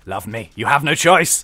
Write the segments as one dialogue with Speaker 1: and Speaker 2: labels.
Speaker 1: love me. You have no choice.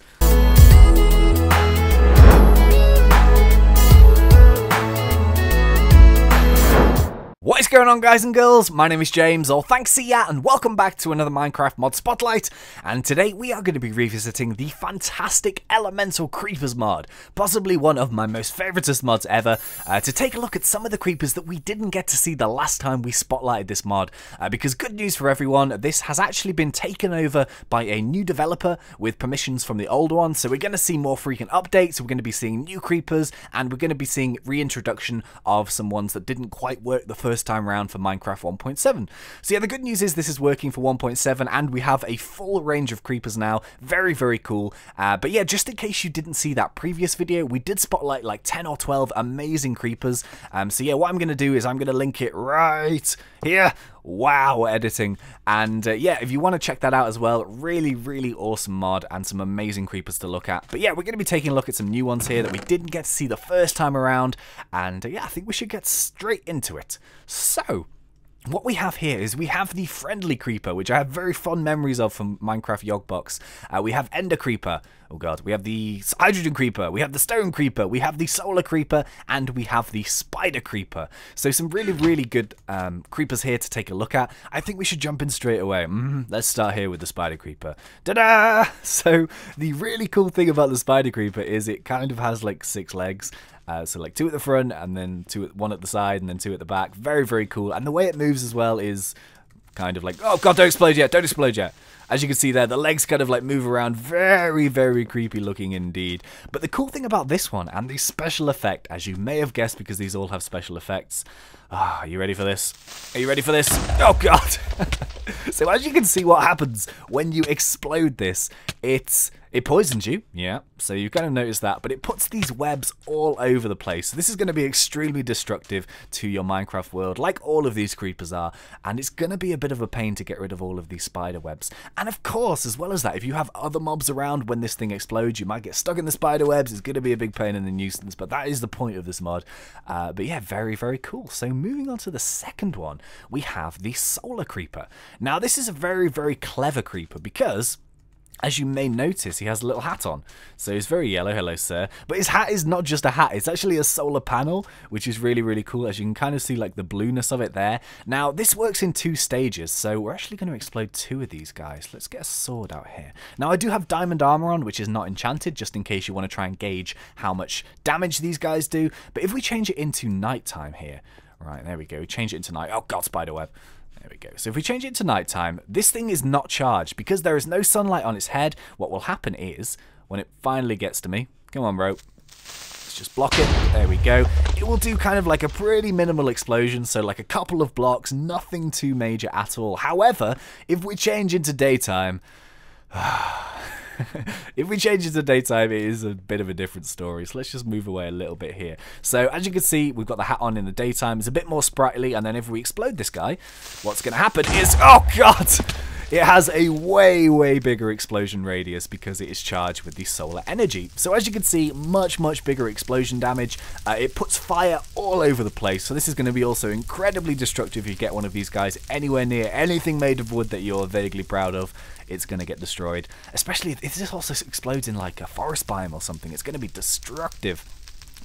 Speaker 1: What is going on, guys and girls? My name is James, or ThnxCya, and welcome back to another Minecraft mod spotlight. And today we are going to be revisiting the fantastic Elemental Creepers mod, possibly one of my most favoritist mods ever, to take a look at some of the creepers that we didn't get to see the last time we spotlighted this mod. Because good news for everyone, this has actually been taken over by a new developer with permissions from the old one, so we're going to see more frequent updates, we're going to be seeing new creepers, and we're going to be seeing reintroduction of some ones that didn't quite work the first time around for Minecraft 1.7. So yeah, the good news is this is working for 1.7 and we have a full range of creepers now. Very, very cool. But yeah, just in case you didn't see that previous video, we did spotlight like 10 or 12 amazing creepers. So yeah, what I'm going to do is I'm going to link it right here. Wow, editing. And yeah, if you want to check that out as well, really, really awesome mod and some amazing creepers to look at. But yeah, we're going to be taking a look at some new ones here that we didn't get to see the first time around. And yeah, I think we should get straight into it. So, what we have here is we have the Friendly Creeper, which I have very fond memories of from Minecraft Yogbox. We have Ender Creeper. Oh god, we have the Hydrogen Creeper, we have the Stone Creeper, we have the Solar Creeper, and we have the Spider Creeper. So some really, really good creepers here to take a look at. I think we should jump in straight away. Let's start here with the Spider Creeper. Ta-da! So the really cool thing about the Spider Creeper is it kind of has like 6 legs. So like 2 at the front, and then 1 at the side, and then 2 at the back. Very, very cool. And the way it moves as well is kind of like, oh god, don't explode yet, don't explode yet. As you can see there, the legs kind of like move around. Very, very creepy looking indeed. But the cool thing about this one, and the special effect, as you may have guessed because these all have special effects. Are you ready for this? Are you ready for this? Oh god! So as you can see what happens when you explode this, it poisons you, yeah, so you kind of noticed that, but it puts these webs all over the place. So this is going to be extremely destructive to your Minecraft world, like all of these creepers are, and it's going to be a bit of a pain to get rid of all of these spider webs. And of course, as well as that, if you have other mobs around when this thing explodes, you might get stuck in the spider webs. It's going to be a big pain and a nuisance, but that is the point of this mod. But yeah, very, very cool. So moving on to the second one, we have the Solar Creeper. Now, this is a very, very clever creeper because, as you may notice, he has a little hat on. So he's very yellow, hello sir. But his hat is not just a hat, it's actually a solar panel, which is really, really cool. As you can kind of see like the blueness of it there. Now, this works in 2 stages, so we're actually going to explode 2 of these guys. Let's get a sword out here. Now, I do have diamond armor on, which is not enchanted, just in case you want to try and gauge how much damage these guys do. But if we change it into nighttime here, right, there we go, change it into night. Oh god, spiderweb. There we go. So if we change it to nighttime, this thing is not charged. Because there is no sunlight on its head, what will happen is, when it finally gets to me, come on, bro. Let's just block it. There we go. It will do kind of like a pretty minimal explosion, so like a couple of blocks, nothing too major at all. However, if we change into daytime... If we change it to daytime, it is a bit of a different story. So let's just move away a little bit here. So as you can see, we've got the hat on in the daytime. It's a bit more sprightly. And then if we explode this guy, what's going to happen is, oh god, it has a way, way bigger explosion radius because it is charged with the solar energy. So as you can see, much, much bigger explosion damage. It puts fire all over the place. So this is going to be also incredibly destructive if you get one of these guys anywhere near anything made of wood that you're vaguely proud of. It's going to get destroyed, especially if this also explodes in like a forest biome or something. It's going to be destructive.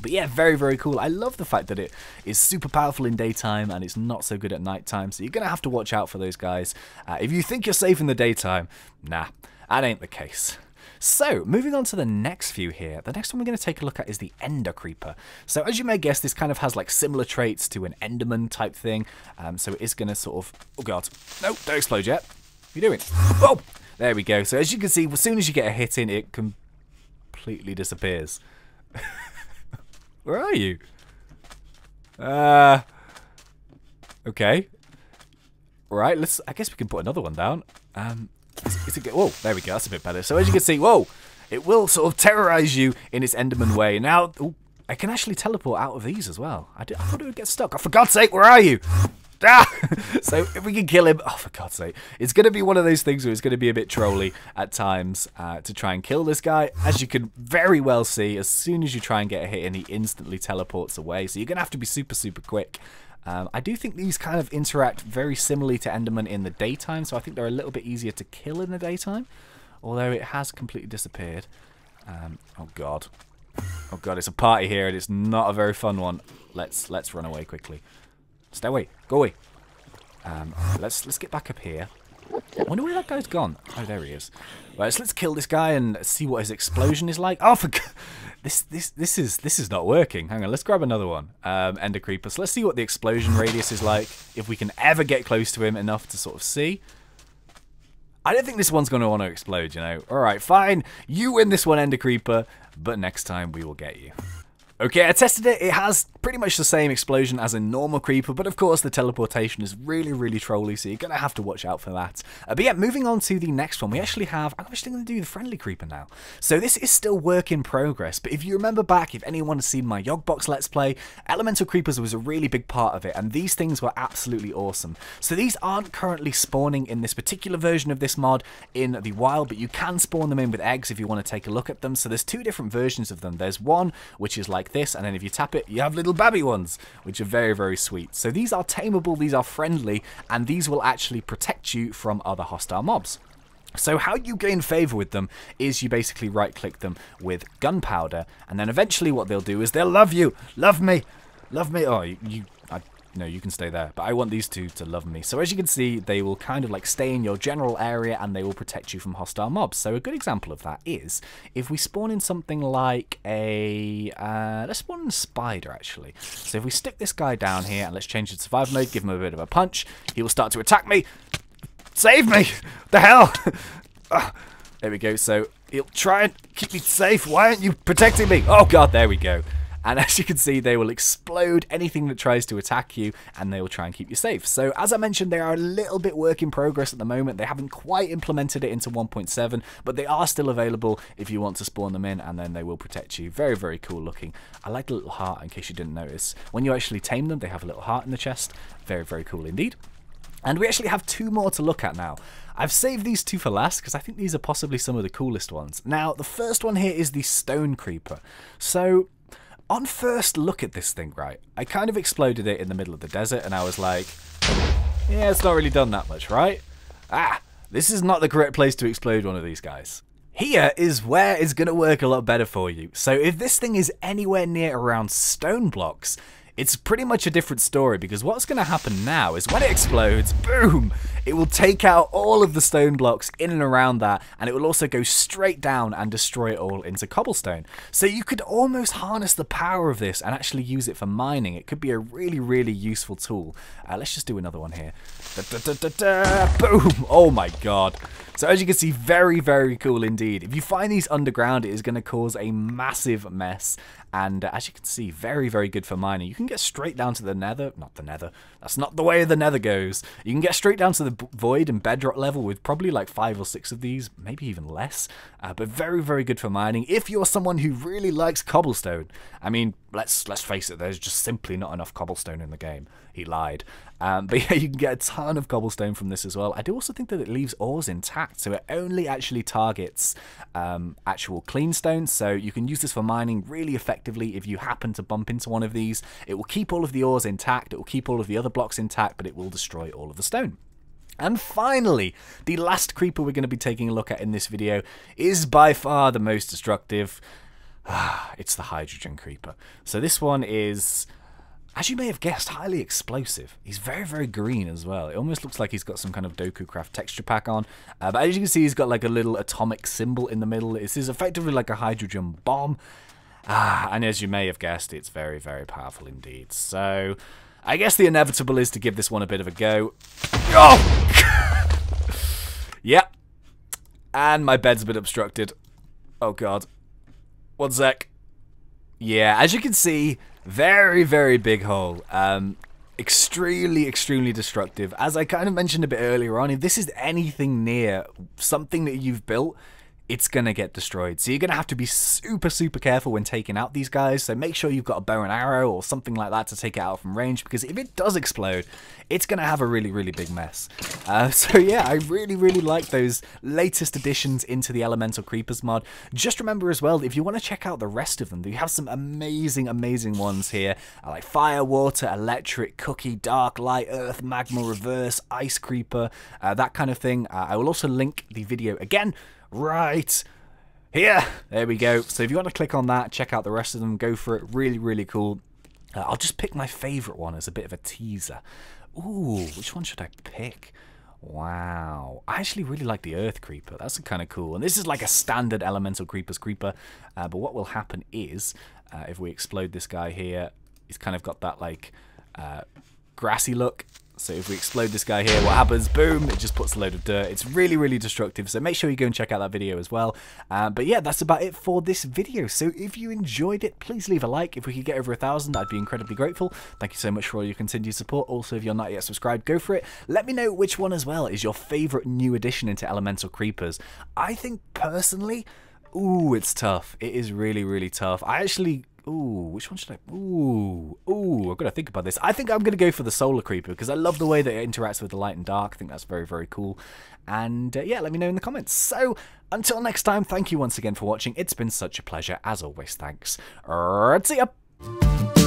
Speaker 1: But yeah, very, very cool. I love the fact that it is super powerful in daytime and it's not so good at nighttime. So you're going to have to watch out for those guys. If you think you're safe in the daytime, nah, that ain't the case. So, moving on to the next few here, the next one we're going to take a look at is the Ender Creeper. So, as you may guess, this kind of has like similar traits to an Enderman type thing. So it is going to sort of, oh god, no, don't explode yet. What are you doing? Oh, there we go. So as you can see, as soon as you get a hit in, it completely disappears. Where are you? Okay. Right, I guess we can put another one down. Whoa, there we go. That's a bit better. So as you can see, whoa, it will sort of terrorize you in its Enderman way. Now, ooh, I can actually teleport out of these as well. I thought it would get stuck. Oh, for God's sake, where are you? Ah! So if we can kill him, oh for God's sake, it's going to be one of those things where it's going to be a bit trolly at times to try and kill this guy. As you can very well see, as soon as you try and get a hit in, he instantly teleports away. So you're going to have to be super, super quick. I do think these kind of interact very similarly to Enderman in the daytime, so I think they're a little bit easier to kill in the daytime. although it has completely disappeared. Oh god. Oh god, it's a party here and it's not a very fun one. Let's run away quickly. Stay away. Go away. Let's get back up here. I wonder where that guy's gone. Oh, there he is. Right, so let's kill this guy and see what his explosion is like. Oh, for this is not working. Hang on, let's grab another one. Ender Creeper. So let's see what the explosion radius is like. If we can ever get close to him enough to sort of see. I don't think this one's going to want to explode, you know. All right, fine. You win this one, Ender Creeper. But next time we will get you. Okay, I tested it. It has pretty much the same explosion as a normal creeper, but of course the teleportation is really, really trolly, so you're going to have to watch out for that. But yeah, moving on to the next one, we actually have... I'm actually going to do the friendly creeper now. So this is still work in progress, but if you remember back, if anyone has seen my Yogbox Let's Play, elemental creepers was a really big part of it, and these things were absolutely awesome. So these aren't currently spawning in this particular version of this mod in the wild, but you can spawn them in with eggs if you want to take a look at them. So there's two different versions of them. There's one, which is like this, and then if you tap it you have little babby ones, which are very, very sweet. So these are tameable, these are friendly, and these will actually protect you from other hostile mobs. So how you gain favor with them is you basically right click them with gunpowder, and then eventually what they'll do is they'll love you. Love me. Oh, no, you can stay there, but I want these two to love me. So as you can see, they will kind of like stay in your general area and they will protect you from hostile mobs. So a good example of that is if we spawn in something like a... let's spawn in a spider, actually. So if we stick this guy down here and let's change it to survival mode, give him a bit of a punch, he will start to attack me. Save me! The hell? There we go. So he'll try and keep me safe. Why aren't you protecting me? Oh god, there we go. And as you can see, they will explode anything that tries to attack you, and they will try and keep you safe. So as I mentioned, they are a little bit work in progress at the moment. They haven't quite implemented it into 1.7, but they are still available if you want to spawn them in, and then they will protect you. Very, very cool looking. I like the little heart, in case you didn't notice. When you actually tame them, they have a little heart in the chest. Very, very cool indeed. And we actually have two more to look at now. I've saved these two for last because I think these are possibly some of the coolest ones. Now, the first one here is the Stone Creeper. So... on first look at this thing, right, I kind of exploded it in the middle of the desert, and I was like, yeah, it's not really done that much, right? This is not the correct place to explode one of these guys. Here is where it's going to work a lot better for you. So if this thing is anywhere near around stone blocks, it's pretty much a different story, because what's going to happen now is when it explodes, boom, it will take out all of the stone blocks in and around that, and it will also go straight down and destroy it all into cobblestone. So you could almost harness the power of this and actually use it for mining. It could be a really, really useful tool. Let's just do another one here. Boom! Oh my god. So as you can see, very, very cool indeed. If you find these underground, it is going to cause a massive mess. And as you can see, very, very good for mining. You can get straight down to the nether. Not the nether. That's not the way the nether goes. You can get straight down to the void and bedrock level with probably like 5 or 6 of these, maybe even less. But very, very good for mining. If you're someone who really likes cobblestone, I mean, let's face it, there's just simply not enough cobblestone in the game. He lied. But yeah, you can get a ton of cobblestone from this as well. I do also think that it leaves ores intact, so it only actually targets actual clean stone, so you can use this for mining really effectively. If you happen to bump into one of these, it will keep all of the ores intact, it will keep all of the other blocks intact, but it will destroy all of the stone. And finally, the last creeper we're going to be taking a look at in this video is by far the most destructive. It's the hydrogen creeper. So this one is, as you may have guessed, highly explosive. He's very, very green as well. It almost looks like he's got some kind of DokuCraft texture pack on. But as you can see, he's got like a little atomic symbol in the middle. This is effectively like a hydrogen bomb. And as you may have guessed, it's very, very powerful indeed. So I guess the inevitable is to give this one a bit of a go. Oh! Yep. And my bed's been obstructed. Oh god. 1 sec. Yeah, as you can see, very, very big hole. Extremely, extremely destructive. As I kind of mentioned a bit earlier on, if this is anything near something that you've built, it's going to get destroyed. So you're going to have to be super, super careful when taking out these guys. So make sure you've got a bow and arrow or something like that to take it out from range, because if it does explode, it's going to have a really, really big mess. So yeah, I really, really like those latest additions into the Elemental Creepers mod. Just remember as well, if you want to check out the rest of them, you have some amazing, amazing ones here. Like Fire, Water, Electric, Cookie, Dark, Light, Earth, Magma, Reverse, Ice Creeper, that kind of thing. I will also link the video again right here. There we go. So if you want to click on that, check out the rest of them, go for it. Really, really cool. I'll just pick my favourite one as a bit of a teaser. Ooh, which one should I pick? Wow. I actually really like the Earth Creeper. That's kind of cool. And this is like a standard Elemental Creepers creeper. But what will happen is, if we explode this guy here, he's kind of got that like grassy look. So if we explode this guy here, what happens? Boom! It just puts a load of dirt. It's really, really destructive. So make sure you go and check out that video as well. But yeah, that's about it for this video. So if you enjoyed it, please leave a like. If we could get over 1,000, I'd be incredibly grateful. Thank you so much for all your continued support. Also, if you're not yet subscribed, go for it. Let me know which one as well is your favorite new addition into Elemental Creepers. I think personally, ooh, it's tough. It is really, really tough. I actually... Ooh, which one should I... Ooh, I've got to think about this. I think I'm going to go for the Solar Creeper because I love the way that it interacts with the light and dark. I think that's very, very cool. And yeah, let me know in the comments. So, until next time, thank you once again for watching. It's been such a pleasure. As always, thanks. ThnxCya.